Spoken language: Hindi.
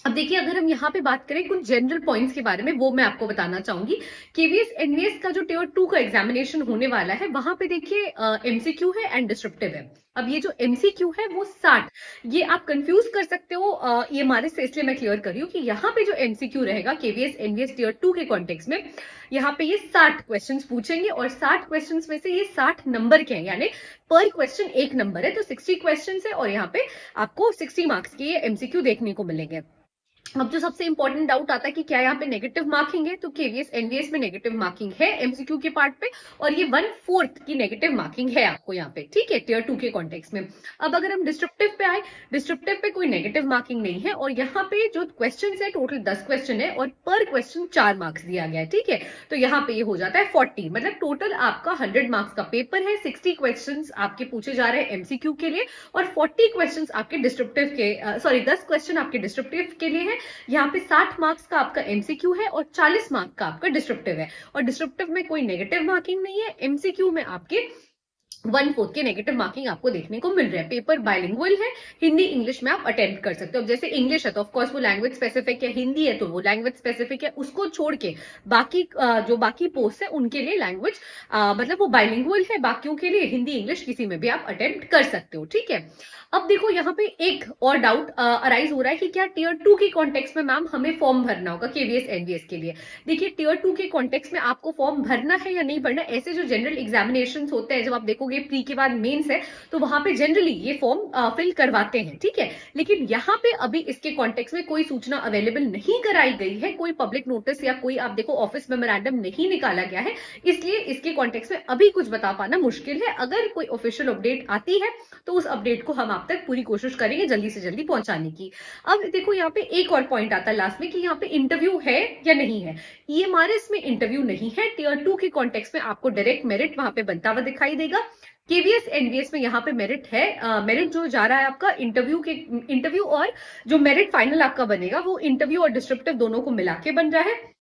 अब देखिए, अगर हम यहाँ पे बात करें कुछ जनरल पॉइंट्स के बारे में, वो मैं आपको बताना चाहूंगी। केवीएस एनवीएस का जो टीयर 2 का एग्जामिनेशन होने वाला है, वहां पे देखिए एमसीक्यू है एंड डिस्क्रिप्टिव है। अब ये जो एमसीक्यू है वो 60, ये आप कंफ्यूज कर सकते हो, ये हमारे से इसलिए मैं क्लियर कर रही हूँ कि यहाँ पे जो एमसीक्यू रहेगा केवीएस एनवीएस टीयर 2 के कॉन्टेक्स्ट में, यहाँ पे ये 60 क्वेश्चंस पूछेंगे, और 60 क्वेश्चंस में से ये 60 नंबर के हैं, यानी पर क्वेश्चन 1 नंबर है, तो 60 क्वेश्चंस है, और यहाँ पे आपको 60 मार्क्स के ये एमसीक्यू देखने को मिलेंगे। अब जो सबसे इंपॉर्टेंट डाउट आता है कि क्या यहाँ पे नेगेटिव मार्किंग है, तो केवीएस एनवीएस में नेगेटिव मार्किंग है एमसीक्यू के पार्ट पे, और ये 1/4 की नेगेटिव मार्किंग है आपको यहाँ पे, ठीक है, टीयर 2 के कॉन्टेक्स्ट में। अब अगर हम डिस्क्रिप्टिव पे आए, डिस्क्रिप्टिव पे कोई नेगेटिव मार्किंग नहीं है, और यहाँ पे जो क्वेश्चन है टोटल 10 क्वेश्चन है, और पर क्वेश्चन 4 मार्क्स दिया गया है, ठीक है। तो यहाँ पे ये हो जाता है 40, मतलब टोटल आपका 100 मार्क्स का पेपर है। 60 क्वेश्चन आपके पूछे जा रहे हैं एमसीक्यू के लिए, और 40 क्वेश्चन आपके डिस्क्रिप्टिव के, सॉरी 10 क्वेश्चन आपके डिस्क्रिप्टिव के लिए है। यहाँ पे 60 मार्क्स का आपका एमसीक्यू है, और 40 मार्क्स का आपका डिस्क्रिप्टिव है, और डिस्क्रिप्टिव में कोई नेगेटिव मार्किंग नहीं है। एमसीक्यू में आपके 1/4 के नेगेटिव मार्किंग आपको देखने को मिल रहा है। पेपर बाइलिंगुअल है, हिंदी इंग्लिश में आप अटेम्प्ट कर सकते हो। अब जैसे इंग्लिश है तो ऑफकोर्स वो लैंग्वेज स्पेसिफिक है, हिंदी है तो वो लैंग्वेज स्पेसिफिक है, उसको छोड़ के बाकी जो बाकी पोस्ट है उनके लिए लैंग्वेज मतलब वो बाइलिंगुअल है, बाकियों के लिए हिंदी इंग्लिश किसी में भी आप अटेम्प्ट कर सकते हो, ठीक है। अब देखो यहाँ पे एक और डाउट अराइज हो रहा है कि क्या टीयर 2 के कॉन्टेक्स्ट में मैम हमें फॉर्म भरना होगा केवीएस एनवीएस के लिए। देखिए, टीयर 2 के कॉन्टेक्स्ट में आपको फॉर्म भरना है या नहीं भरना, ऐसे जो जनरल एग्जामिनेशन होते हैं, जब आप देखोगे प्री के बाद मेंस है, तो वहां पे जनरली ये फॉर्म फिल करवाते हैं, ठीक है। लेकिन यहाँ पे अभी इसके कॉन्टेक्स्ट में कोई सूचना अवेलेबल नहीं कराई गई है, कोई पब्लिक नोटिस या कोई आप देखो ऑफिस मेमोरेंडम नहीं निकाला गया है, इसलिए इसके कॉन्टेक्स्ट में अभी कुछ बता पाना मुश्किल है। अगर कोई ऑफिशियल अपडेट आती है तो उस अपडेट को हम आप तक पूरी कोशिश करेंगे जल्दी से जल्दी पहुंचाने की। अब देखो यहाँ पे एक और पॉइंट आता है लास्ट में कि यहाँ पे इंटरव्यू है या नहीं है। ईएमआरएस में इंटरव्यू नहीं है, टीयर 2 के कॉन्टेक्स्ट में आपको डायरेक्ट मेरिट वहां पे बनता हुआ दिखाई देगा। केवीएस एनवीएस में यहाँ पे मेरिट है, मेरिट जो जा रहा है आपका इंटरव्यू, और जो मेरिट फाइनल आपका बनेगा वो इंटरव्यू और डिस्क्रिप्टिव दोनों को मिला के बन रहा है।